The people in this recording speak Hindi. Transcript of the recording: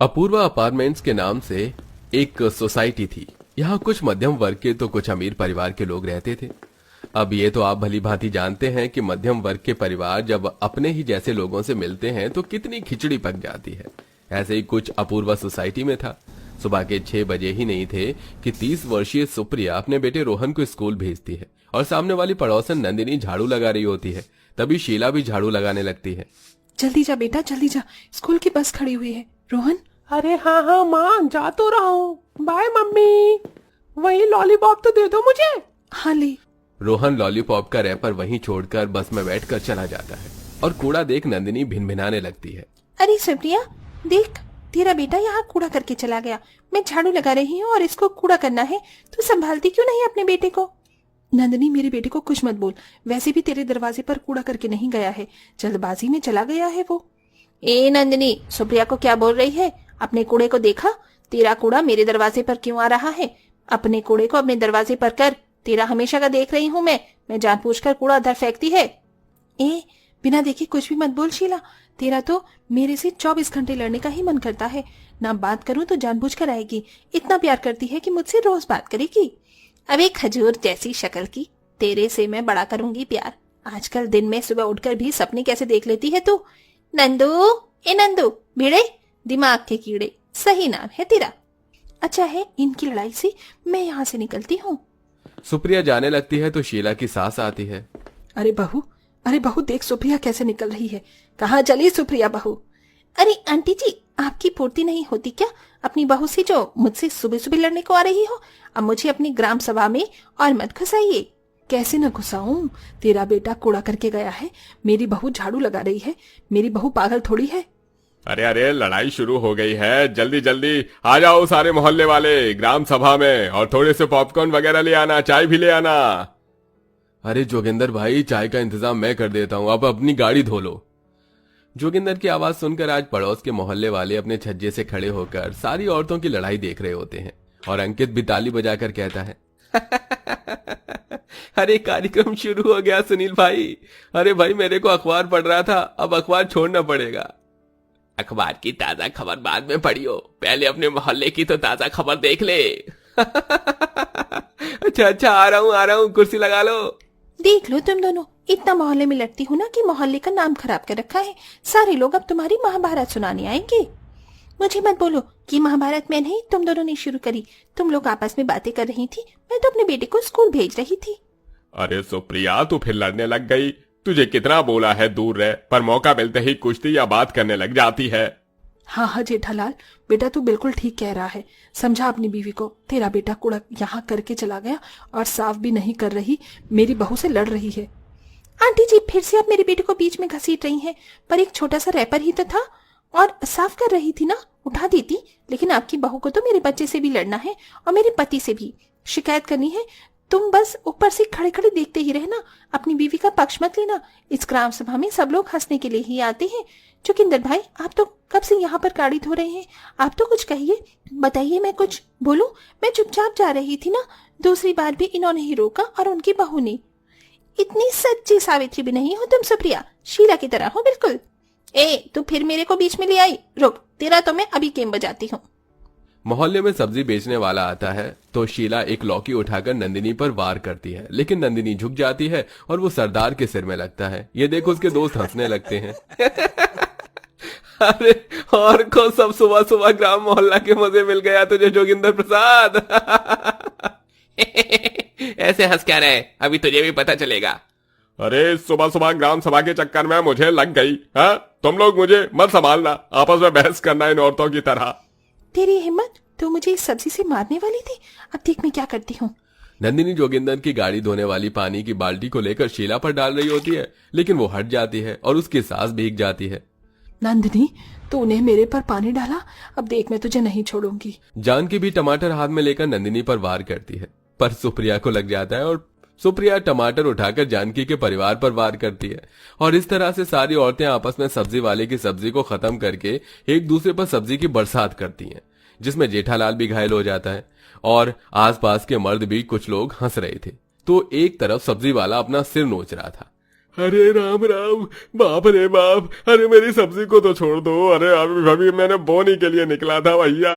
अपूर्वा अपार्टमेंट्स के नाम से एक सोसाइटी थी। यहाँ कुछ मध्यम वर्ग के तो कुछ अमीर परिवार के लोग रहते थे। अब ये तो आप भली भांति जानते हैं कि मध्यम वर्ग के परिवार जब अपने ही जैसे लोगों से मिलते हैं तो कितनी खिचड़ी पक जाती है। ऐसे ही कुछ अपूर्वा सोसाइटी में था। सुबह के 6 बजे ही नहीं थे कि 30 वर्षीय सुप्रिया अपने बेटे रोहन को स्कूल भेजती है और सामने वाली पड़ोसन नंदिनी झाड़ू लगा रही होती है। तभी शीला भी झाड़ू लगाने लगती है। जल्दी जा बेटा, जल्दी जा, स्कूल की बस खड़ी हुई है। रोहन। अरे हाँ हाँ माँ, जा तो रहा हूँ। Bye mummy. वही लॉलीपॉप तो दे दो मुझे। हाँ ले। रोहन लॉलीपॉप का रैपर वहीं छोड़कर बस में बैठकर चला जाता है और कूड़ा देख नंदिनी भिनभिनाने लगती है। अरे सुप्रिया, देख तेरा बेटा यहाँ कूड़ा करके चला गया। मैं झाड़ू लगा रही हूँ और इसको कूड़ा करना है, तो संभालती क्यों नहीं अपने बेटे को? नंदिनी, मेरे बेटे को कुछ मत बोल। वैसे भी तेरे दरवाजे पर कूड़ा करके नहीं गया है, जल्दबाजी में चला गया है वो। ए नंदिनी, सुप्रिया को क्या बोल रही है? अपने कूड़े को देखा? तेरा कूड़ा मेरे दरवाजे पर क्यों आ रहा है? अपने कूड़े को अपने दरवाजे पर कर। तेरा हमेशा का देख रही हूँ मैं जानबूझकर कूड़ा उधर फेंकती है। ए बिना देखे कुछ भी मत बोल शीला। तेरा तो मेरे से 24 घंटे लड़ने का ही मन करता है। ना बात करूं तो जानबूझकर आएगी। इतना प्यार करती है कि मुझसे रोज बात करेगी। अबे खजूर जैसी शक्ल की, तेरे से मैं बड़ा करूंगी प्यार। आजकल दिन में सुबह उठकर भी सपने कैसे देख लेती है तू? नंदू, ए नंदू, भिड़े दिमाग के कीड़े, सही नाम है तेरा। अच्छा है, इनकी लड़ाई से मैं यहाँ से निकलती हूँ। सुप्रिया जाने लगती है तो शीला की सास आती है। अरे बहू देख सुप्रिया कैसे निकल रही है। कहाँ चली सुप्रिया बहू? अरे आंटी जी, आपकी फुर्ती नहीं होती क्या अपनी बहू से जो मुझसे सुबह सुबह लड़ने को आ रही हो? अब मुझे अपनी ग्राम सभा में और मत घुसाइए। कैसे न घुसाऊं? तेरा बेटा कूड़ा करके गया है, मेरी बहू झाड़ू लगा रही है। मेरी बहू पागल थोड़ी है। अरे अरे, लड़ाई शुरू हो गई है। जल्दी जल्दी आ जाओ सारे मोहल्ले वाले ग्राम सभा में, और थोड़े से पॉपकॉर्न वगैरह ले आना, चाय भी ले आना। अरे जोगिंदर भाई, चाय का इंतजाम मैं कर देता हूँ, आप अपनी गाड़ी धो लो। जोगिंदर की आवाज सुनकर आज पड़ोस के मोहल्ले वाले अपने छज्जे से खड़े होकर सारी औरतों की लड़ाई देख रहे होते हैं और अंकित भी ताली बजाकर कहता है अरे कार्यक्रम शुरू हो गया सुनील भाई। अरे भाई, मेरे को अखबार पढ़ रहा था, अब अखबार छोड़ना पड़ेगा। अखबार की ताजा खबर बाद में पढ़ियो, पहले अपने मोहल्ले की तो ताजा खबर देख ले। अच्छा आ रहा हूँ, कुर्सी लगा लो। देख लो तुम दोनों, इतना मोहल्ले में लड़ती हो ना कि मोहल्ले का नाम खराब कर रखा है। सारे लोग अब तुम्हारी महाभारत सुनाने आएंगे। मुझे मत बोलो कि महाभारत में नहीं, तुम दोनों ने शुरू करी। तुम लोग आपस में बातें कर रही थी, मैं तो अपने बेटे को स्कूल भेज रही थी। अरे सुप्रिया, तू फिर लड़ने लग गई। तुझे कितना बोला है दूर रह, पर मौका मिलते ही कुश्ती या बात करने लग जाती है। हाँ जेठालाल, बेटा तू बिल्कुल ठीक कह रहा है। समझा अपनी बीवी को। तेरा बेटा कूड़ा यहाँ करके चला गया और साफ भी नहीं कर रही, मेरी बहू से लड़ रही है। आंटी जी, फिर से आप मेरे बेटे को बीच में घसीट रही हैं। पर एक छोटा सा रैपर ही तो था और साफ कर रही थी ना, उठा देती। लेकिन आपकी बहू को तो मेरे बच्चे से भी लड़ना है और मेरे पति से भी शिकायत करनी है। तुम बस ऊपर से खड़े खड़े देखते ही रहना, अपनी बीवी का पक्ष मत लेना। इस ग्राम सभा में सब लोग हंसने के लिए ही आते हैं। जोगिंदर भाई, आप तो कब से यहाँ पर गाड़ी धो रहे हैं? आप तो कुछ कहिए, बताइए, मैं कुछ बोलूं? मैं चुपचाप जा रही थी ना। दूसरी बार भी इन्होंने ही रोका और उनकी बहू ने। इतनी सच्ची सावित्री भी नहीं हो तुम सुप्रिया, शीला की तरह हो बिल्कुल। ए तू फिर मेरे को बीच में ले आई, रुक, तेरा तो मैं अभी गेम बजाती हूँ। मोहल्ले में सब्जी बेचने वाला आता है तो शीला एक लौकी उठाकर नंदिनी पर वार करती है, लेकिन नंदिनी झुक जाती है और वो सरदार के सिर में लगता है। ये देख उसके दोस्त हंसने लगते हैं। अरे और को सब सुबह सुबह ग्राम मोहल्ला के मजे मिल गया तुझे जोगिंदर प्रसाद। ऐसे हंस क्या रहे, अभी तुझे भी पता चलेगा। अरे सुबह सुबह ग्राम सभा के चक्कर में मुझे लग गई। हाँ, तुम लोग मुझे मत संभालना, आपस में बहस करना इन औरतों की तरह। तेरी हिम्मत, तू मुझे इस सब्जी से मारने वाली थी। अब देख मैं क्या करती हूँ। नंदिनी जोगिंदर की गाड़ी धोने वाली पानी की बाल्टी को लेकर शीला पर डाल रही होती है, लेकिन वो हट जाती है और उसकी सांस भीग जाती है। नंदिनी, तूने मेरे पर पानी डाला, अब देख मैं तुझे नहीं छोड़ूंगी। जानकी भी टमाटर हाथ में लेकर नंदिनी पर वार करती है, पर सुप्रिया को लग जाता है और सुप्रिया टमाटर उठाकर जानकी के परिवार पर वार करती है। और इस तरह से सारी औरतें आपस में सब्जी वाले की सब्जी को खत्म करके एक दूसरे पर सब्जी की बरसात करती हैं, जिसमें जेठालाल भी घायल हो जाता है और आसपास के मर्द भी कुछ लोग हंस रहे थे। तो एक तरफ सब्जी वाला अपना सिर नोच रहा था। अरे राम राम, बाप रे बाप, अरे मेरी सब्जी को तो छोड़ दो, अरे अभी अभी मैंने बोनी के लिए निकला था भैया।